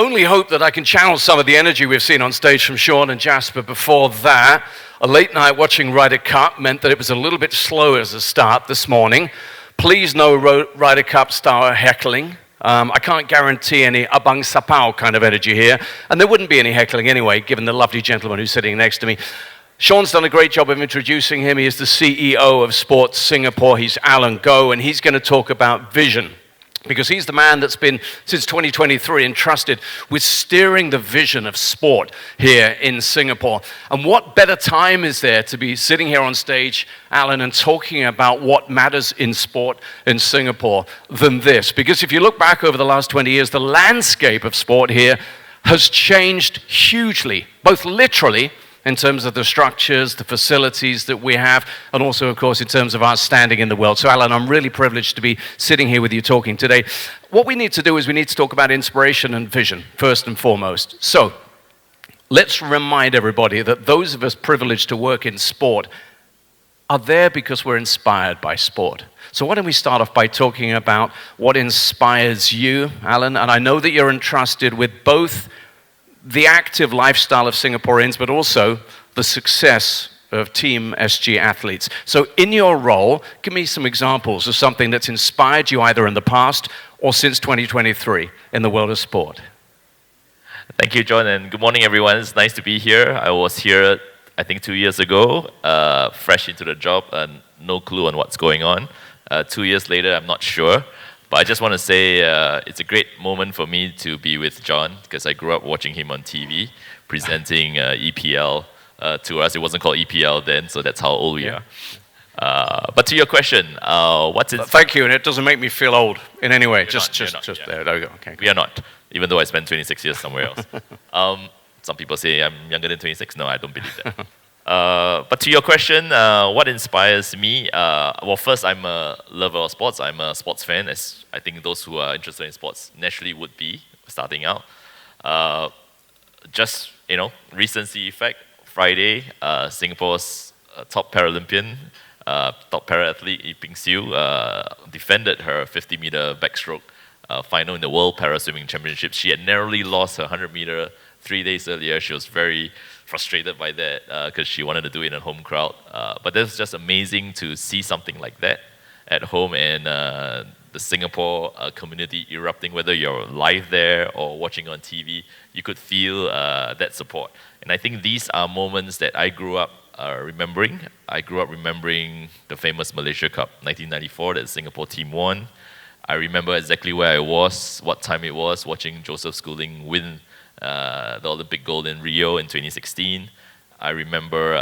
only hope that I can channel some of the energy we've seen on stage from Sean and Jasper before that. A late night watching Ryder Cup meant that it was a little bit slow as a start this morning. Please no Ryder Cup style heckling. I can't guarantee any abang sapao kind of energy here, and there wouldn't be any heckling anyway, given the lovely gentleman who's sitting next to me. Sean's done a great job of introducing him. He is the CEO of Sports Singapore. He's Alan Goh, and he's going to talk about vision, because he's the man that's been, since 2023, entrusted with steering the vision of sport here in Singapore. And what better time is there to be sitting here on stage, Alan, and talking about what matters in sport in Singapore than this? Because if you look back over the last 20 years, the landscape of sport here has changed hugely, both literally in terms of the structures, the facilities that we have, and also, of course, in terms of our standing in the world. So, Alan, I'm really privileged to be sitting here with you talking today. What we need to do is we need to talk about inspiration and vision, first and foremost. So, let's remind everybody that those of us privileged to work in sport are there because we're inspired by sport. So why don't we start off by talking about what inspires you, Alan? And I know that you're entrusted with both the active lifestyle of Singaporeans, but also the success of Team SG athletes. So in your role, give me some examples of something that's inspired you either in the past or since 2023 in the world of sport. Thank you, John, and good morning, everyone. It's nice to be here. I was here, I think, 2 years ago, fresh into the job, and no clue on what's going on. 2 years later, I'm not sure. But I just want to say it's a great moment for me to be with John, because I grew up watching him on TV, presenting EPL to us. It wasn't called EPL then, so that's how old we are. But to your question, what's it? Thank you, and it doesn't make me feel old in any way. Just there we go. Okay, we are not, even though I spent 26 years somewhere else. Some people say I'm younger than 26. No, I don't believe that. But to your question, what inspires me? Well, first, I'm a lover of sports. I'm a sports fan, as I think those who are interested in sports naturally would be starting out. Just, recency effect, Friday, Singapore's top Paralympian, top para-athlete, Ee Ping Siu, defended her 50-meter backstroke final in the World Para-Swimming Championships. She had narrowly lost her 100-meter 3 days earlier. She was very frustrated by that because she wanted to do it in a home crowd. But it was just amazing to see something like that at home, and the Singapore community erupting, whether you're live there or watching on TV, you could feel that support. And I think these are moments that I grew up remembering. I grew up remembering the famous Malaysia Cup, 1994, that the Singapore team won. I remember exactly where I was, what time it was, watching Joseph Schooling win the Olympic gold in Rio in 2016. I remember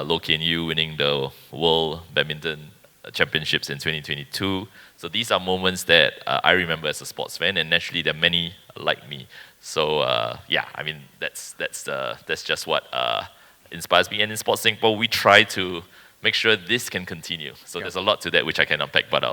Loh Kian Yew winning the World Badminton Championships in 2022. So these are moments that I remember as a sports fan, and naturally there are many like me. So that's just what inspires me. And in Sports Singapore, we try to make sure this can continue. So there's a lot to that which I can unpack, but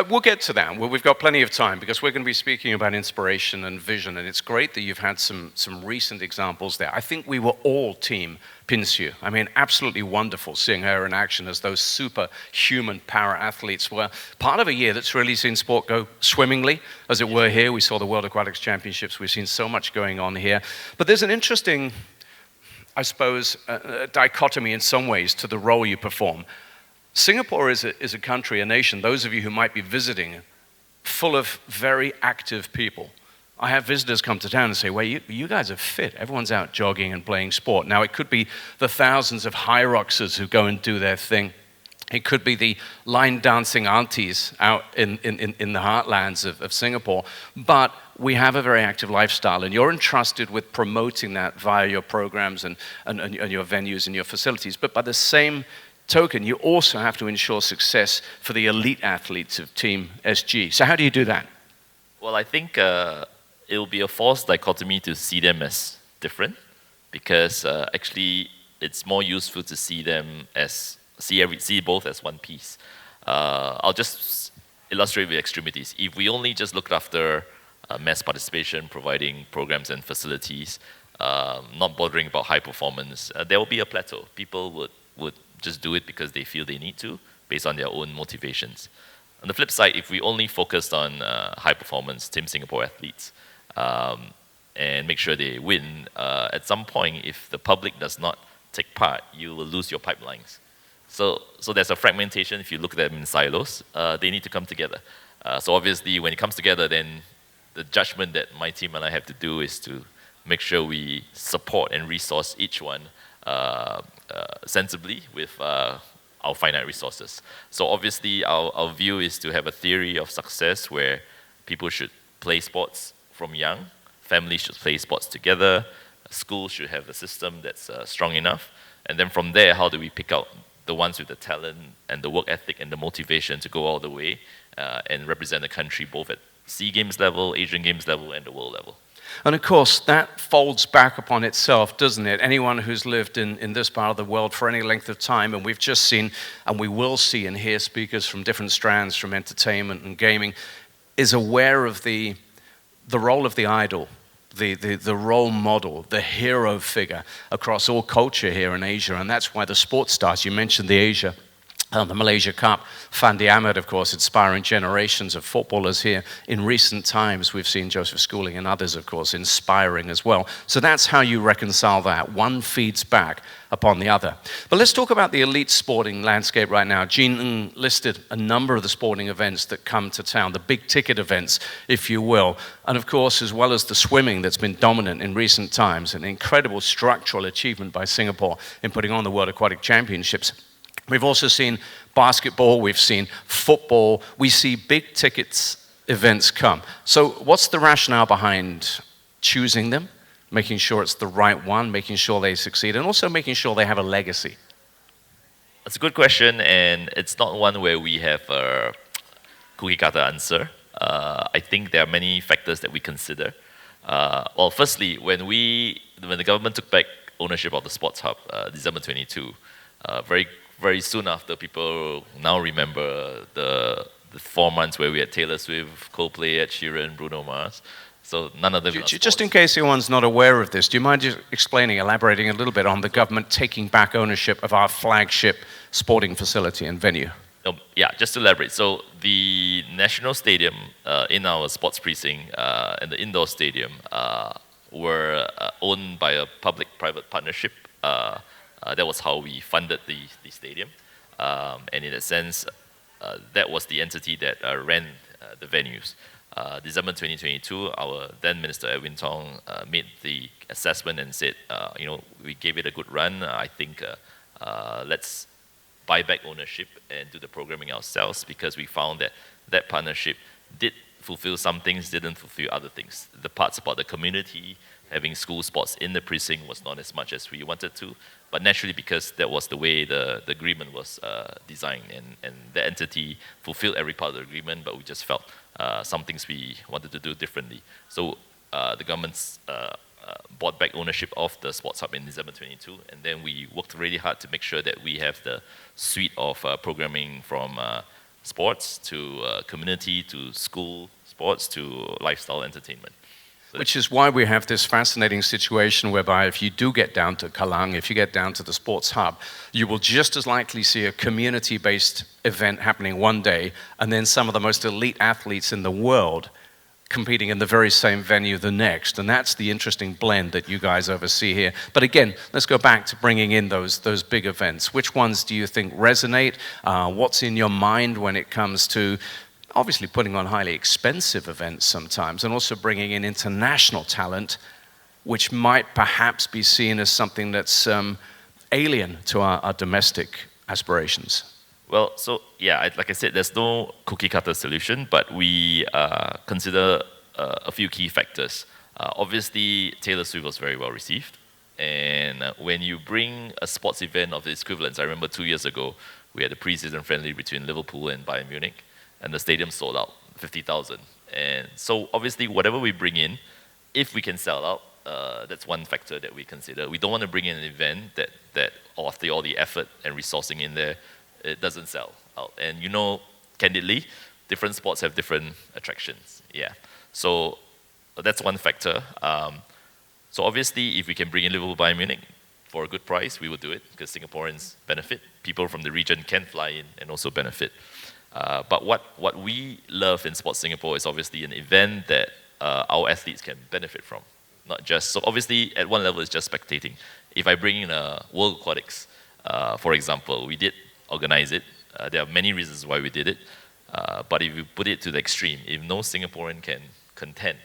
we'll get to that. We've got plenty of time, because we're going to be speaking about inspiration and vision, and it's great that you've had some recent examples there. I think we were all team Ping Siu. I mean, absolutely wonderful seeing her in action as those superhuman para-athletes were part of a year that's really seen sport go swimmingly, as it were here. We saw the World Aquatics Championships. We've seen so much going on here. But there's an interesting, I suppose, dichotomy in some ways to the role you perform. Singapore is a country, a nation, those of you who might be visiting, full of very active people. I have visitors come to town and say, well, you guys are fit. Everyone's out jogging and playing sport. Now, it could be the thousands of Hyroxers who go and do their thing. It could be the line dancing aunties out in the heartlands of Singapore. But we have a very active lifestyle, and you're entrusted with promoting that via your programs and your venues and your facilities. But by the same token, you also have to ensure success for the elite athletes of Team SG. So how do you do that? Well, I think it'll be a false dichotomy to see them as different, because actually it's more useful to see them as see both as one piece. I'll just illustrate with extremities. If we only just looked after mass participation, providing programs and facilities, not bothering about high performance, there will be a plateau. People would just do it because they feel they need to, based on their own motivations. On the flip side, if we only focused on high performance Team Singapore athletes, and make sure they win, at some point, if the public does not take part, you will lose your pipelines. So there's a fragmentation. If you look at them in silos, they need to come together. So obviously, when it comes together, then the judgment that my team and I have to do is to make sure we support and resource each one sensibly with our finite resources. So obviously, our view is to have a theory of success where people should play sports from young, families should play sports together, schools should have a system that's strong enough, and then from there, how do we pick out the ones with the talent and the work ethic and the motivation to go all the way and represent the country both at SEA Games level, Asian Games level, and the world level. And of course, that folds back upon itself, doesn't it? Anyone who's lived in this part of the world for any length of time, and we've just seen, and we will see and hear speakers from different strands, from entertainment and gaming, is aware of the role of the idol, the role model, the hero figure across all culture here in Asia. And that's why the sports stars, you mentioned the Asia, the Malaysia Cup, Fandi Ahmad, of course, inspiring generations of footballers here. In recent times, we've seen Joseph Schooling and others, of course, inspiring as well. So that's how you reconcile that. One feeds back upon the other. But let's talk about the elite sporting landscape right now. Jean listed a number of the sporting events that come to town, the big ticket events, if you will. And of course, as well as the swimming that's been dominant in recent times, an incredible structural achievement by Singapore in putting on the World Aquatic Championships. We've also seen basketball, we've seen football, we see big tickets events come. So what's the rationale behind choosing them, making sure it's the right one, making sure they succeed, and also making sure they have a legacy? That's a good question, and it's not one where we have a cookie-cutter answer. I think there are many factors that we consider. Well, firstly, when the government took back ownership of the Sports Hub, December 22, very soon after, people now remember the 4 months where we had Taylor Swift, Coldplay, Ed Sheeran, Bruno Mars. So none of them. Just in case anyone's not aware of this, do you mind just elaborating a little bit on the government taking back ownership of our flagship sporting facility and venue? Yeah, just to elaborate. So the National Stadium in our sports precinct and the indoor stadium were owned by a public-private partnership. That was how we funded the stadium. And in a sense, that was the entity that ran the venues. December 2022, our then Minister Edwin Tong made the assessment and said, we gave it a good run. I think let's buy back ownership and do the programming ourselves, because we found that partnership did fulfill some things, didn't fulfill other things. The parts about the community, having school sports in the precinct was not as much as we wanted to, but naturally, because that was the way the agreement was designed, and the entity fulfilled every part of the agreement, but we just felt some things we wanted to do differently. So the government's bought back ownership of the Sports Hub in December 22, and then we worked really hard to make sure that we have the suite of programming from sports to community to school sports to lifestyle entertainment. Which is why we have this fascinating situation whereby if you do get down to Kallang, if you get down to the Sports Hub, you will just as likely see a community-based event happening one day, and then some of the most elite athletes in the world competing in the very same venue the next. And that's the interesting blend that you guys oversee here. But again, let's go back to bringing in those big events. Which ones do you think resonate? What's in your mind when it comes to obviously putting on highly expensive events sometimes, and also bringing in international talent, which might perhaps be seen as something that's alien to our domestic aspirations? Well, so yeah, like I said, there's no cookie-cutter solution, but we consider a few key factors. Obviously, Taylor Swift was very well received, and when you bring a sports event of its equivalence, I remember 2 years ago, we had a pre-season friendly between Liverpool and Bayern Munich, and the stadium sold out, 50,000. And so obviously, whatever we bring in, if we can sell out, that's one factor that we consider. We don't want to bring in an event that after all the effort and resourcing in there, it doesn't sell out. And candidly, different sports have different attractions. Yeah. So that's one factor. So obviously, if we can bring in Liverpool, Bayern Munich for a good price, we will do it, because Singaporeans benefit. People from the region can fly in and also benefit. But what we love in Sports Singapore is obviously an event that our athletes can benefit from. not just, so obviously at one level it's just spectating. If I bring in a World Aquatics, for example, we did organize it. There are many reasons why we did it. But if you put it to the extreme, if no Singaporean can contend,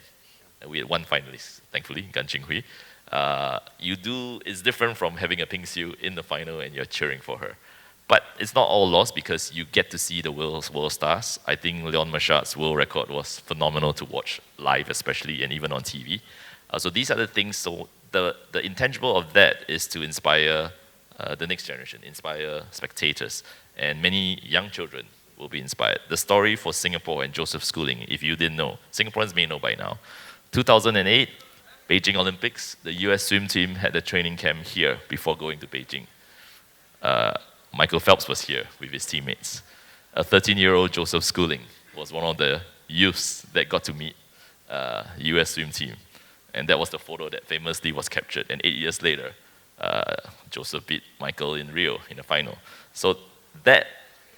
we had one finalist, thankfully, Gan Chinghui, it's different from having a Ping Siu in the final and you're cheering for her. But it's not all lost because you get to see the world stars. I think Leon Machad's world record was phenomenal to watch live, especially, and even on TV. So these are the things, so the intangible of that is to inspire the next generation, inspire spectators, and many young children will be inspired. The story for Singapore and Joseph Schooling, if you didn't know, Singaporeans may know by now. 2008, Beijing Olympics, the US swim team had a training camp here before going to Beijing. Michael Phelps was here with his teammates. A 13-year-old Joseph Schooling was one of the youths that got to meet US swim team. And that was the photo that famously was captured. And 8 years later, Joseph beat Michael in Rio in the final. So that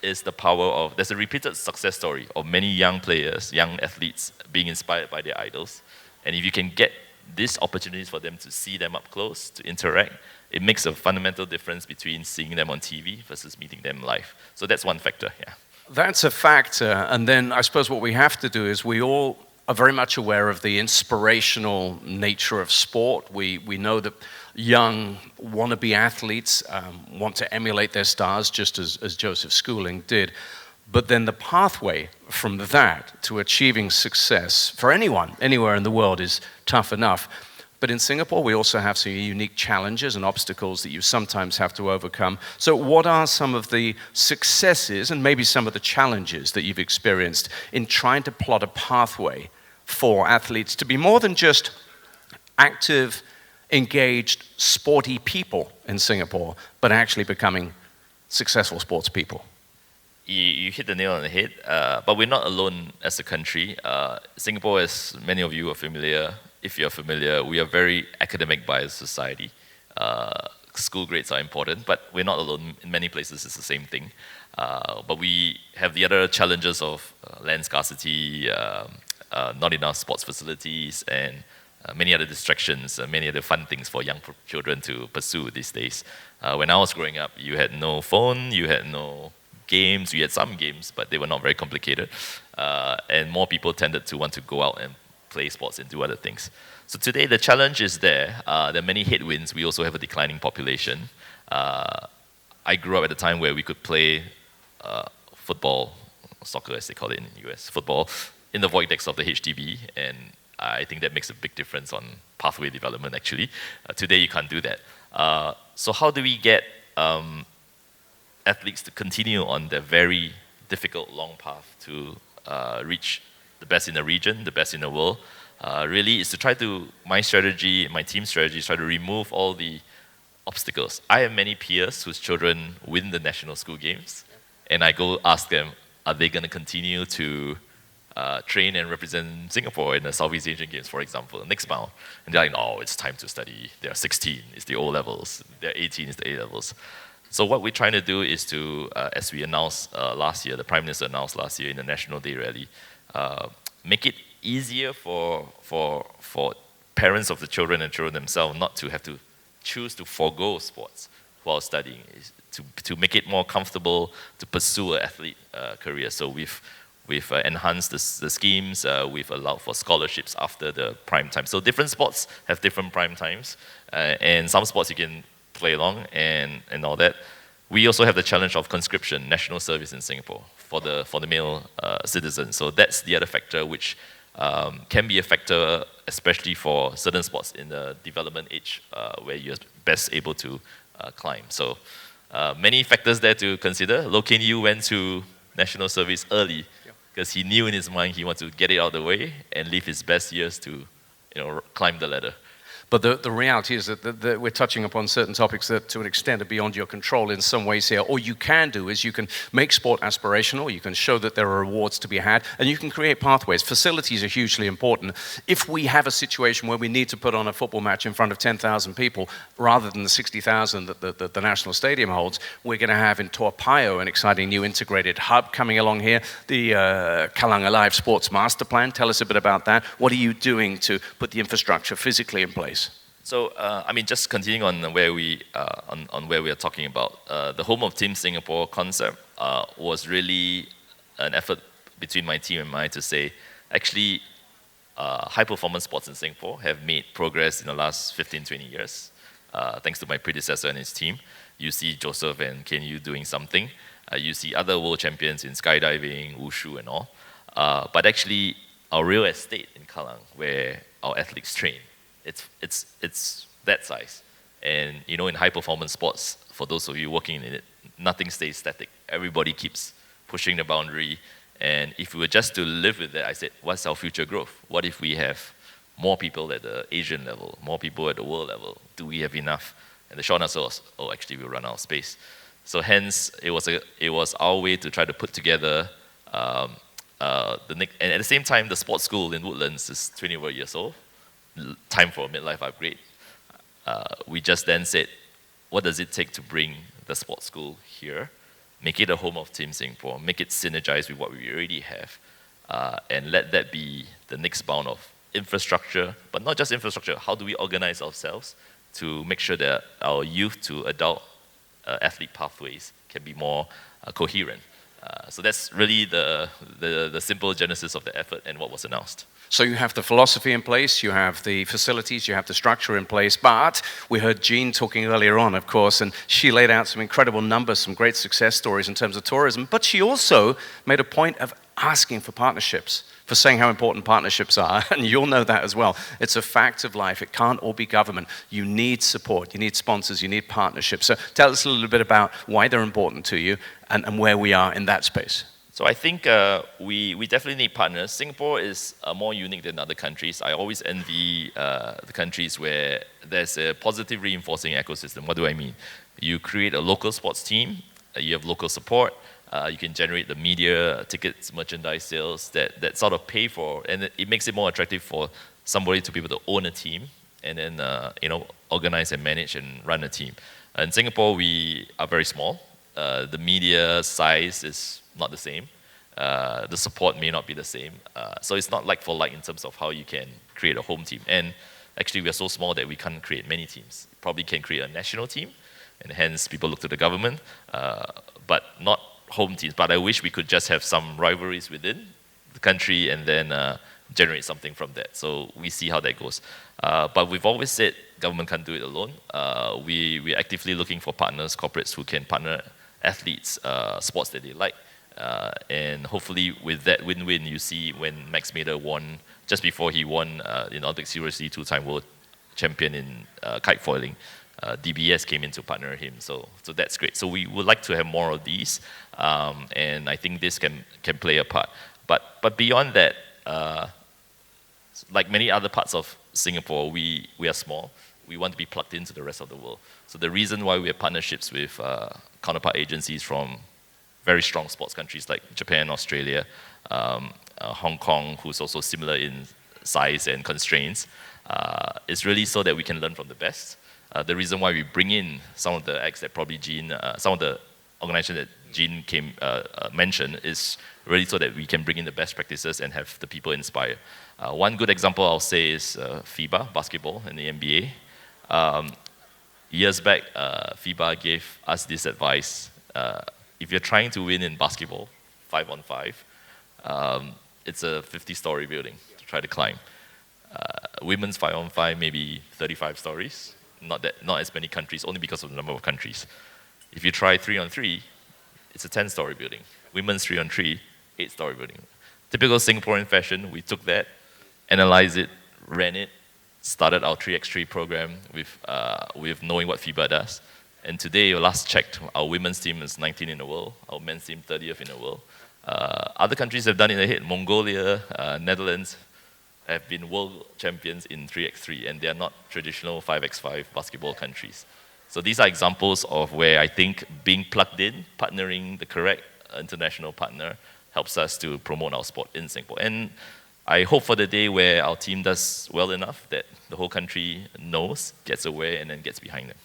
is the power of, there's a repeated success story of many young players, young athletes being inspired by their idols. And if you can get these opportunities for them to see them up close, to interact, it makes a fundamental difference between seeing them on TV versus meeting them live. So that's one factor, yeah. That's a factor. And then I suppose what we have to do is we all are very much aware of the inspirational nature of sport. We know that young wannabe athletes want to emulate their stars, just as Joseph Schooling did. But then the pathway from that to achieving success for anyone, anywhere in the world, is tough enough. But in Singapore, we also have some unique challenges and obstacles that you sometimes have to overcome. So what are some of the successes and maybe some of the challenges that you've experienced in trying to plot a pathway for athletes to be more than just active, engaged, sporty people in Singapore, but actually becoming successful sports people? You hit the nail on the head, but we're not alone as a country. Singapore, as many of you are familiar, if you're familiar, we are very academic biased society. School grades are important, but we're not alone. In many places, it's the same thing. But we have the other challenges of land scarcity, not enough sports facilities, and many other distractions, many other fun things for young children to pursue these days. When I was growing up, you had no phone, you had no games, we had some games, but they were not very complicated. And more people tended to want to go out and play sports and do other things. So today the challenge is there. There are many headwinds. We also have a declining population. I grew up at a time where we could play football, soccer as they call it in the US, football, in the void decks of the HDB, and I think that makes a big difference on pathway development actually. Today you can't do that. So how do we get athletes to continue on their very difficult long path to reach the best in the region, the best in the world? Really is to try to, my strategy, my team's strategy is try to remove all the obstacles. I have many peers whose children win the national school games, and I go ask them, are they going to continue to train and represent Singapore in the Southeast Asian Games, for example, next bound? And they're like, no, it's time to study. They're 16, it's the O levels. They're 18, it's the A levels. So what we're trying to do is to, as we announced last year, the Prime Minister announced last year in the National Day rally, make it easier for parents of the children and children themselves not to have to choose to forego sports while studying, to make it more comfortable to pursue an athlete career. So we've enhanced the schemes, we've allowed for scholarships after the prime time. So different sports have different prime times, and some sports you can play along and all that. We also have the challenge of conscription, national service in Singapore for the male citizens. So that's the other factor which can be a factor, especially for certain sports in the development age where you're best able to climb. So many factors there to consider. Loh Ken Yew went to national service early because he knew in his mind he wanted to get it out of the way and live his best years to climb the ladder. But the reality is that we're touching upon certain topics that to an extent are beyond your control in some ways here. All you can do is you can make sport aspirational, you can show that there are rewards to be had, and you can create pathways. Facilities are hugely important. If we have a situation where we need to put on a football match in front of 10,000 people rather than the 60,000 that the National Stadium holds, we're going to have in Toa an exciting new integrated hub coming along here. The Kalang Alive Sports Master Plan, tell us a bit about that. What are you doing to put the infrastructure physically in place? So, just continuing on where we are talking about, the Home of Team Singapore concept was really an effort between my team and I to say, actually, high-performance sports in Singapore have made progress in the last 15, 20 years, thanks to my predecessor and his team. You see Joseph and Ken Yu doing something. You see other world champions in skydiving, wushu, and all. But actually, our real estate in Kallang, where our athletes train, it's that size. And in high performance sports, for those of you working in it, nothing stays static. Everybody keeps pushing the boundary. And if we were just to live with that, I said, what's our future growth? What if we have more people at the Asian level, more people at the world level? Do we have enough? And the short answer was, actually we'll run out of space. So hence, it was our way to try to put together and at the same time, the sports school in Woodlands is 20 over years old. Time for a midlife upgrade. We just then said, what does it take to bring the sports school here, make it a home of Team Singapore, make it synergize with what we already have, and let that be the next bound of infrastructure, but not just infrastructure, how do we organize ourselves to make sure that our youth to adult athlete pathways can be more coherent. So that's really the simple genesis of the effort and what was announced. So you have the philosophy in place, you have the facilities, you have the structure in place, but we heard Jean talking earlier on, of course, and she laid out some incredible numbers, some great success stories in terms of tourism, but she also made a point of asking for partnerships, for saying how important partnerships are, and you'll know that as well. It's a fact of life. It can't all be government. You need support, you need sponsors, you need partnerships. So tell us a little bit about why they're important to you and where we are in that space. So I think we definitely need partners. Singapore is more unique than other countries. I always envy the countries where there's a positive reinforcing ecosystem. What do I mean? You create a local sports team, you have local support, you can generate the media, tickets, merchandise sales that sort of pay for, and it makes it more attractive for somebody to be able to own a team and then organize and manage and run a team. In Singapore, we are very small. The media size is not the same. The support may not be the same. So it's not like for like in terms of how you can create a home team. And actually, we are so small that we can't create many teams. Probably can create a national team, and hence people look to the government, but not home teams. But I wish we could just have some rivalries within the country and then generate something from that. So we see how that goes. But we've always said government can't do it alone. We're actively looking for partners, corporates who can partner athletes, sports that they like. And hopefully with that win-win, you see when Max Mader won, just before he won in Olympic Seriously, two-time world champion in kite foiling, DBS came in to partner him. So that's great. So we would like to have more of these, and I think this can play a part. But beyond that, like many other parts of Singapore, we are small. We want to be plugged into the rest of the world. So the reason why we have partnerships with counterpart agencies from very strong sports countries like Japan, Australia, Hong Kong, who's also similar in size and constraints, is really so that we can learn from the best. The reason why we bring in some of the acts that probably Jean, some of the organizations that Jean mentioned is really so that we can bring in the best practices and have the people inspire. One good example I'll say is FIBA, basketball, and the NBA. Years back, FIBA gave us this advice. If you're trying to win in basketball, 5-on-5, it's a 50-story building to try to climb. Women's 5-on-5, maybe 35 stories. Not as many countries, only because of the number of countries. If you try 3-on-3, it's a 10-story building. Women's 3-on-3, 8-story building. Typical Singaporean fashion, we took that, analyzed it, ran it, started our 3x3 program with knowing what FIBA does. And today, last checked, our women's team is 19th in the world, our men's team 30th in the world. Other countries have done it ahead, Mongolia, Netherlands, have been world champions in 3x3, and they are not traditional 5x5 basketball countries. So these are examples of where I think being plugged in, partnering the correct international partner, helps us to promote our sport in Singapore. And I hope for the day where our team does well enough that the whole country knows, gets aware, and then gets behind them.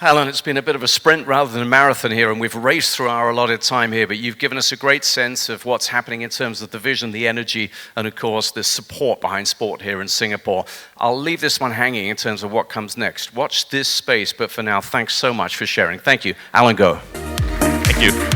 Alan, it's been a bit of a sprint rather than a marathon here, and we've raced through our allotted time here, but you've given us a great sense of what's happening in terms of the vision, the energy, and of course, the support behind sport here in Singapore. I'll leave this one hanging in terms of what comes next. Watch this space, but for now, thanks so much for sharing. Thank you. Alan, go. Thank you.